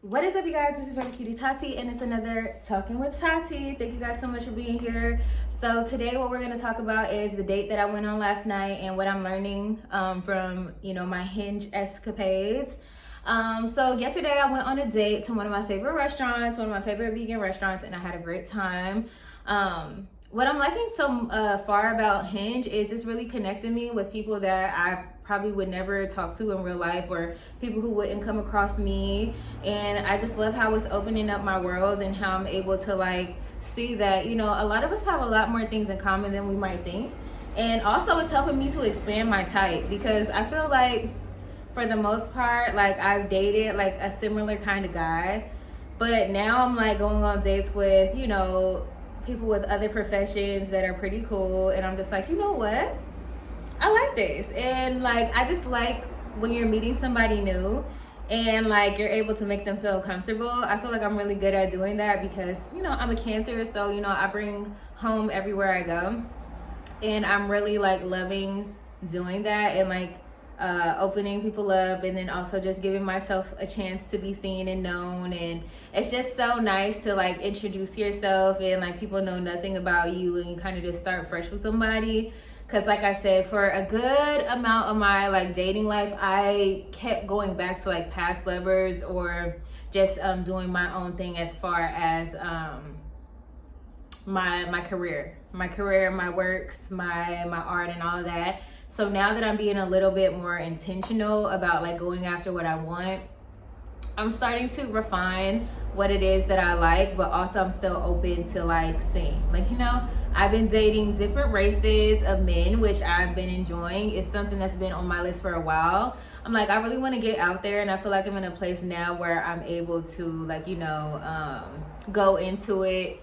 What is up, you guys? This is Favorite Cutie Tati, and it's another Talking with Tati. Thank you guys so much for being here. So today, what we're going to talk about is the date that I went on last night and what I'm learning from my Hinge escapades. So yesterday, I went on a date to one of my favorite restaurants, one of my favorite vegan restaurants, and I had a great time. What I'm liking so far about Hinge is it's really connecting me with people that I probably would never talk to in real life, or people who wouldn't come across me. And I just love how it's opening up my world and how I'm able to see that, a lot of us have a lot more things in common than we might think. And also it's helping me to expand my type, because I feel like for the most part, I've dated a similar kind of guy, but now I'm going on dates with, people with other professions that are pretty cool. And I'm just like, you know what? I like this. And I just like when you're meeting somebody new and you're able to make them feel comfortable. I feel like I'm really good at doing that because, I'm a Cancer. So, I bring home everywhere I go. And I'm really loving doing that and opening people up, and then also just giving myself a chance to be seen and known. And it's just so nice to introduce yourself and people know nothing about you, and you kind of just start fresh with somebody. Because like I said, for a good amount of my dating life, I kept going back to past lovers, or just doing my own thing as far as my career, my works, my art, and all of that. So now that I'm being a little bit more intentional about going after what I want, I'm starting to refine what it is that I like, but also I'm still open to seeing. I've been dating different races of men, which I've been enjoying. It's something that's been on my list for a while. I'm I really want to get out there, and I feel like I'm in a place now where I'm able to go into it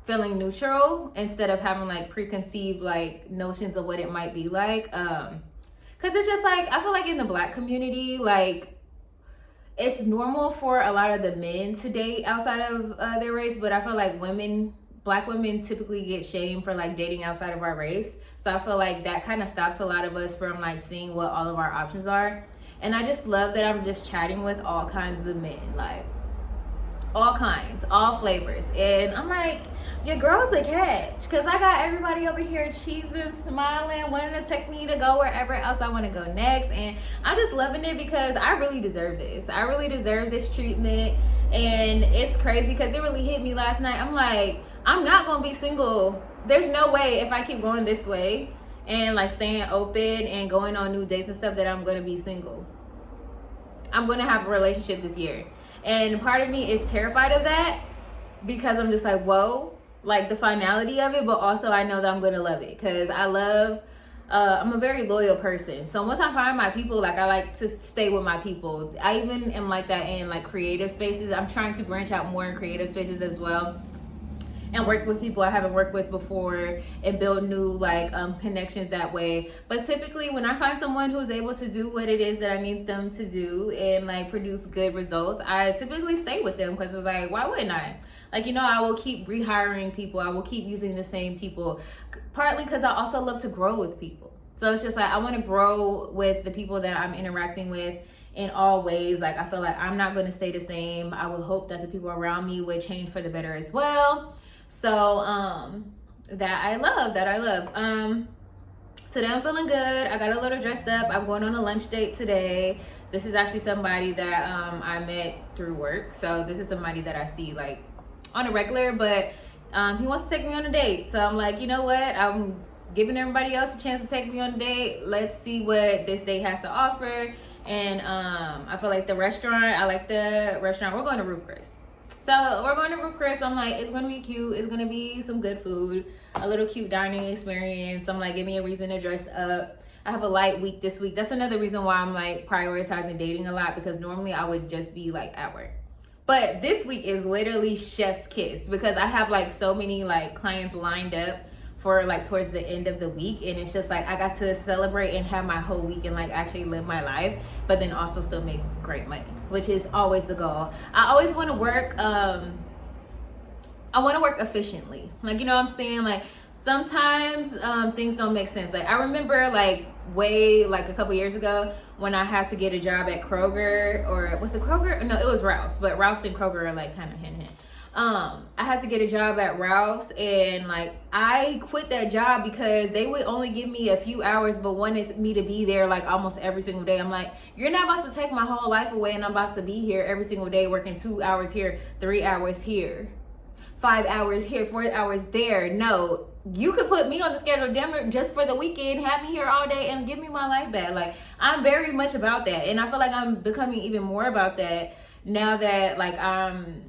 feeling neutral instead of having preconceived notions of what it might be like. Cause it's just I feel in the Black community, it's normal for a lot of the men to date outside of their race, but I feel Black women typically get shamed for dating outside of our race. So I feel that kind of stops a lot of us from seeing what all of our options are. And I just love that I'm just chatting with all kinds of men, all kinds, all flavors. And I'm your girl's a catch, because I got everybody over here cheesing, smiling, wanting to take me to go wherever else I want to go next. And I'm just loving it because I really deserve this. I really deserve this treatment. And it's crazy because it really hit me last night. I'm not gonna be single. There's no way, if I keep going this way and staying open and going on new dates and stuff, that I'm gonna be single. I'm gonna have a relationship this year. And part of me is terrified of that, because I'm just whoa, the finality of it, but also I know that I'm gonna love it, because I'm a very loyal person. So once I find my people, I like to stay with my people. I even am like that in creative spaces. I'm trying to branch out more in creative spaces as well, and work with people I haven't worked with before, and build new connections that way. But typically when I find someone who's able to do what it is that I need them to do and produce good results, I typically stay with them, because it's why wouldn't I? I will keep rehiring people. I will keep using the same people, partly because I also love to grow with people. So it's just I want to grow with the people that I'm interacting with in all ways. I feel I'm not going to stay the same. I would hope that the people around me would change for the better as well. So that I love. Today I'm feeling good. I got a little dressed up. I'm going on a lunch date today. This is actually somebody that I met through work. So this is somebody that I see on a regular, but he wants to take me on a date. So I'm you know what? I'm giving everybody else a chance to take me on a date. Let's see what this date has to offer. And I feel the restaurant, I like the restaurant. We're going to Ruth Chris. So we're going to Ruth Chris. I'm it's going to be cute. It's going to be some good food, a little cute dining experience. I'm give me a reason to dress up. I have a light week this week. That's another reason why I'm prioritizing dating a lot, because normally I would just be at work. But this week is literally chef's kiss, because I have so many clients lined up for towards the end of the week, and it's just I got to celebrate and have my whole week and actually live my life, but then also still make great money, which is always the goal. I always want to work I want to work efficiently, you know what I'm saying? Sometimes things don't make sense. I remember way a couple years ago when I had to get a job at Kroger, or was it Kroger? No, it was Ralph's, but Ralph's and Kroger are like kind of hand in hand. I had to get a job at Ralph's, and like I quit that job because they would only give me a few hours but wanted me to be there like almost every single day. I'm like, you're not about to take my whole life away, and I'm about to be here every single day working 2 hours here, 3 hours here, 5 hours here, 4 hours there. No, you could put me on the schedule just for the weekend, have me here all day, and give me my life back. Like, I'm very much about that, and I feel like I'm becoming even more about that now that like I'm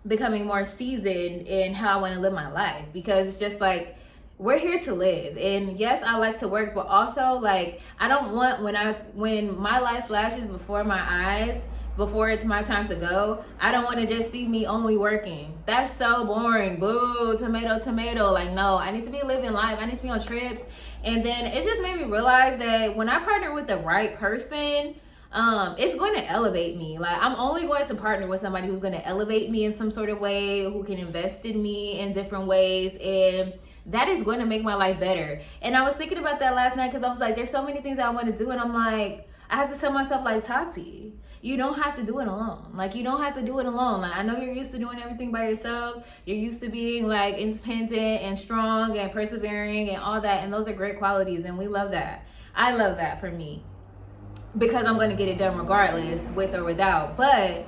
becoming more seasoned in how I want to live my life, because it's just like, we're here to live. And yes, I like to work, but also like I don't want when my life flashes before my eyes, before it's my time to go, I don't want to just see me only working. That's so boring. Boo, tomato, tomato. Like, no, I need to be living life. I need to be on trips. And then it just made me realize that when I partner with the right person, it's going to elevate me. Like, I'm only going to partner with somebody who's going to elevate me in some sort of way, who can invest in me in different ways, and that is going to make my life better. And I was thinking about that last night because I was like, there's so many things I want to do, and I'm like, I have to tell myself, like, Tati, you don't have to do it alone. Like, you don't have to do it alone. Like, I know you're used to doing everything by yourself. You're used to being like independent and strong and persevering and all that, and those are great qualities, and we love that. I love that for me, because I'm going to get it done regardless, with or without. But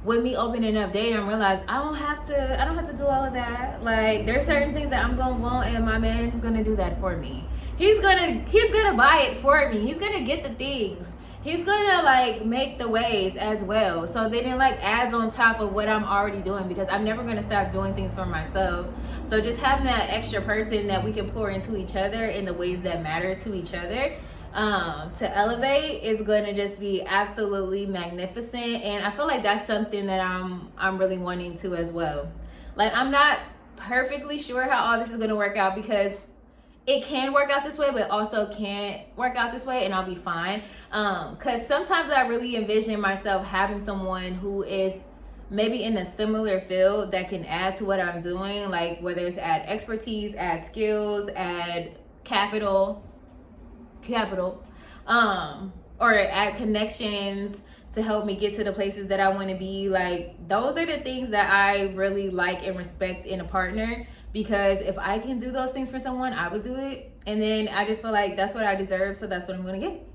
with me opening up dating, I realized I don't have to do all of that. Like, there's certain things that I'm going to want, and my man's going to do that for me. He's going to buy it for me. He's going to get the things. He's going to like make the ways as well. So then it like adds on top of what I'm already doing, because I'm never going to stop doing things for myself. So just having that extra person that we can pour into each other in the ways that matter to each other, to elevate, is going to just be absolutely magnificent. And I feel like that's something that I'm really wanting to as well. Like, I'm not perfectly sure how all this is going to work out, because it can work out this way, but also can't work out this way, and I'll be fine. Because sometimes I really envision myself having someone who is maybe in a similar field that can add to what I'm doing, like whether it's add expertise, add skills, add capital, or add connections to help me get to the places that I want to be. Like, those are the things that I really like and respect in a partner, because if I can do those things for someone, I would do it. And then I just feel like that's what I deserve, so that's what I'm going to get.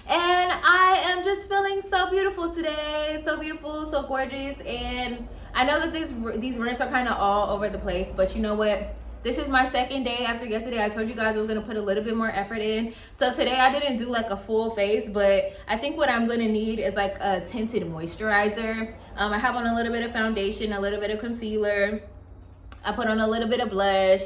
And I am just feeling so beautiful today, so beautiful, so gorgeous. And I know that these rants are kind of all over the place, but you know what? This is my second day after yesterday. I told you guys I was going to put a little bit more effort in. So today I didn't do like a full face, but I think what I'm going to need is like a tinted moisturizer. I have on a little bit of foundation, a little bit of concealer. I put on a little bit of blush.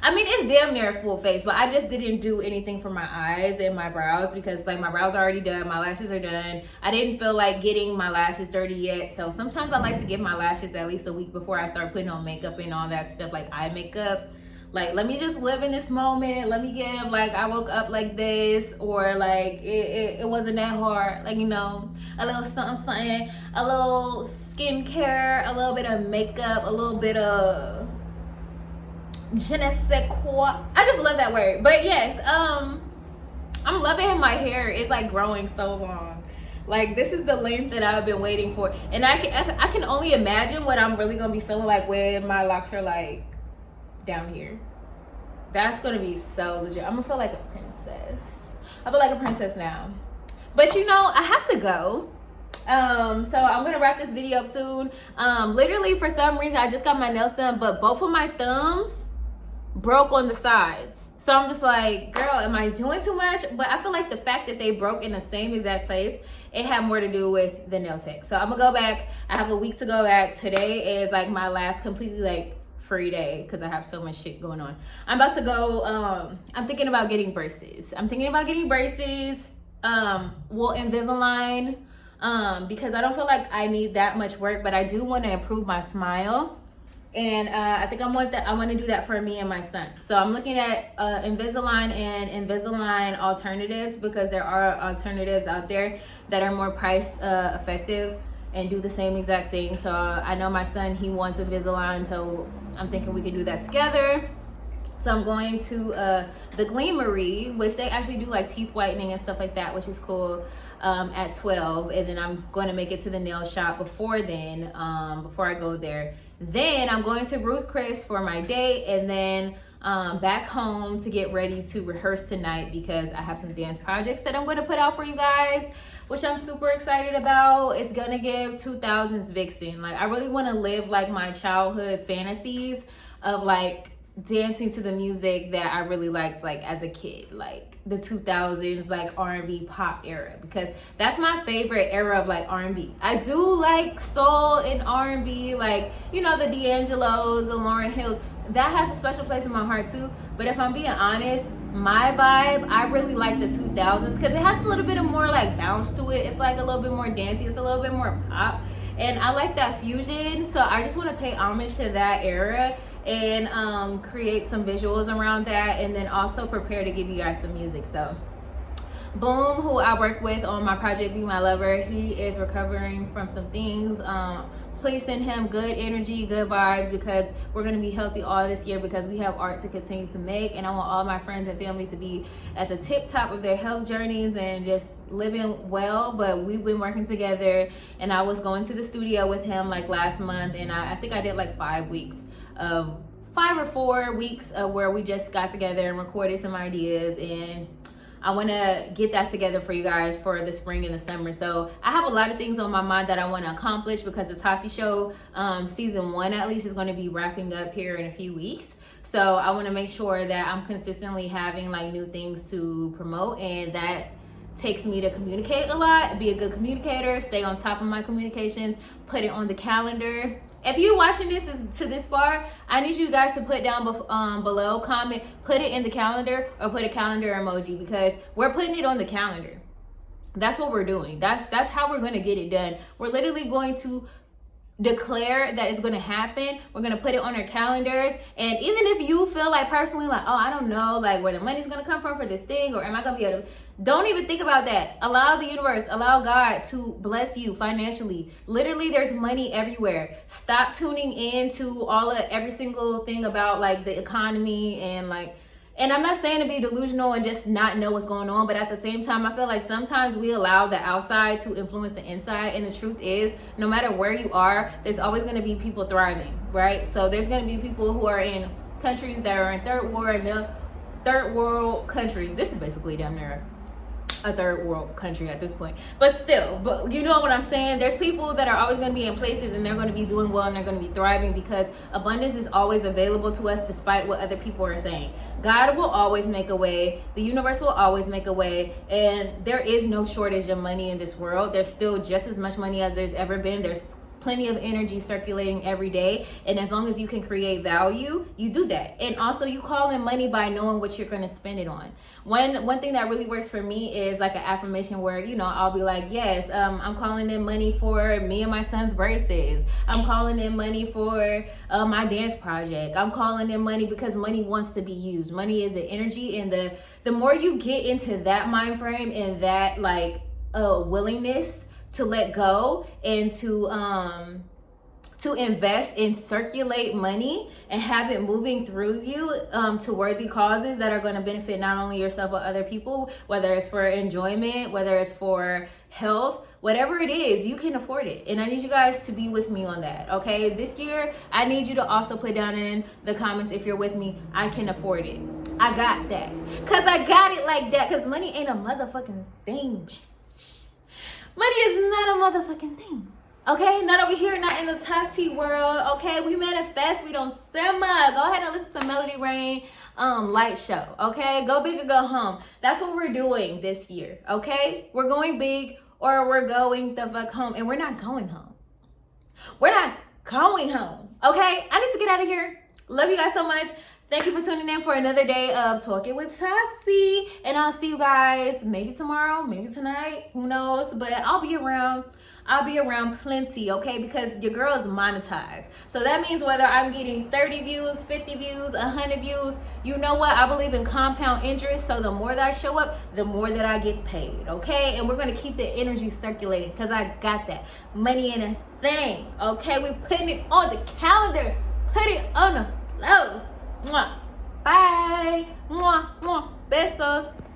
I mean, it's damn near a full face, but I just didn't do anything for my eyes and my brows, because like my brows are already done, my lashes are done. I didn't feel like getting my lashes dirty yet. So sometimes I like to give my lashes at least a week before I start putting on makeup and all that stuff, like eye makeup. Like, let me just live in this moment. Let me give, like, I woke up like this, or like it wasn't that hard. Like, you know, a little something, a little skincare, a little bit of makeup, a little bit of je ne sais quoi. I just love that word. But yes, I'm loving my hair. It's like growing so long. Like, this is the length that I've been waiting for. And I can only imagine what I'm really gonna be feeling like when my locks are like down here. That's gonna be so legit. I'm gonna feel like a princess. I feel like a princess now. But you know, I have to go. So I'm gonna wrap this video up soon. Literally, for some reason, I just got my nails done, but both of my thumbs broke on the sides. So I'm just like, girl, am I doing too much? But I feel like the fact that they broke in the same exact place, it had more to do with the nail tech. So I'm gonna go back. I have a week to go back. Today is like my last completely like free day, because I have so much shit going on. I'm about to go, I'm thinking about getting braces. Well, Invisalign, because I don't feel like I need that much work, but I do want to improve my smile. And I think I want to do that for me and my son. So I'm looking at Invisalign and Invisalign alternatives, because there are alternatives out there that are more price effective and do the same exact thing. So I know my son, he wants Invisalign, so I'm thinking we could do that together. So I'm going to the Gleamery, which they actually do like teeth whitening and stuff like that, which is cool, at 12. And then I'm going to make it to the nail shop before then, before I go there. Then I'm going to Ruth Chris for my date, and then back home to get ready to rehearse tonight because I have some dance projects that I'm going to put out for you guys, which I'm super excited about. It's gonna give 2000s Vixen. Like, I really want to live like my childhood fantasies of like dancing to the music that I really liked like as a kid, like the 2000s like R&B pop era, because that's my favorite era of like R&B. I do like soul and R&B, like, you know, the D'Angelos, the Lauryn Hills. That has a special place in my heart too. But if I'm being honest, my vibe, I really like the 2000s because it has a little bit of more like bounce to it. It's like a little bit more dancey. It's a little bit more pop. And I like that fusion. So I just want to pay homage to that era and create some visuals around that, and then also prepare to give you guys some music. So Boom, who I work with on my project Be My Lover, he is recovering from some things. Please send him good energy, good vibes, because we're going to be healthy all this year because we have art to continue to make, and I want all my friends and families to be at the tip top of their health journeys and just living well. But we've been working together, and I was going to the studio with him like last month, and I think I did like 5 or 4 weeks of where we just got together and recorded some ideas, and I want to get that together for you guys for the spring and the summer. So I have a lot of things on my mind that I want to accomplish because the Tati Show season 1 at least is going to be wrapping up here in a few weeks. So I want to make sure that I'm consistently having like new things to promote, and that takes me to communicate a lot, be a good communicator, stay on top of my communications, put it on the calendar. If you're watching this to this far, I need you guys to put down below, comment, put it in the calendar, or put a calendar emoji, because we're putting it on the calendar. That's what we're doing. That's how we're going to get it done. We're literally going to declare that it's going to happen. We're going to put it on our calendars. And even if you feel like personally like, oh, I don't know like where the money's going to come from for this thing, or am I going to be able to, don't even think about that. Allow the universe, allow God to bless you financially. Literally, there's money everywhere. Stop tuning in to every single thing about like the economy and I'm not saying to be delusional and just not know what's going on, but at the same time, I feel like sometimes we allow the outside to influence the inside. And the truth is, no matter where you are, there's always going to be people thriving, right? So there's going to be people who are in countries that are in third world countries. This is basically damn near a third world country at this point, but still, but you know what I'm saying? There's people that are always going to be in places and they're going to be doing well and they're going to be thriving because abundance is always available to us despite what other people are saying. God will always make a way. The universe will always make a way, and there is no shortage of money in this world. There's still just as much money as there's ever been. There's plenty of energy circulating every day, and as long as you can create value, you do that. And also, you call in money by knowing what you're going to spend it on. One thing that really works for me is like an affirmation where, you know, I'll be like, yes, I'm calling in money for me and my son's braces. I'm calling in money for my dance project. I'm calling in money because money wants to be used. Money is an energy, and the more you get into that mind frame and that like willingness to let go and to invest and circulate money and have it moving through you to worthy causes that are going to benefit not only yourself but other people, whether it's for enjoyment, whether it's for health, whatever it is, you can afford it. And I need you guys to be with me on that, okay? This year, I need you to also put down in the comments if you're with me, I can afford it. I got that. Because I got it like that, because money ain't a motherfucking thing, bitch. Money is not a motherfucking thing, okay? Not over here, not in the Tati world, okay? We manifest, we don't simmer. Go ahead and listen to Melody Rain light show, okay? Go big or go home. That's what we're doing this year, okay? We're going big or we're going the fuck home, and we're not going home. We're not going home, okay? I need to get out of here. Love you guys so much. Thank you for tuning in for another day of Talking with Tati. And I'll see you guys maybe tomorrow, maybe tonight, who knows? But I'll be around. I'll be around plenty, okay? Because your girl is monetized. So that means whether I'm getting 30 views, 50 views, 100 views, you know what? I believe in compound interest. So the more that I show up, the more that I get paid, okay? And we're going to keep the energy circulating because I got that. Money ain't a thing, okay? We're putting it on the calendar. Put it on the flow. Mwah. Bye. Mwah, mwah. Besos.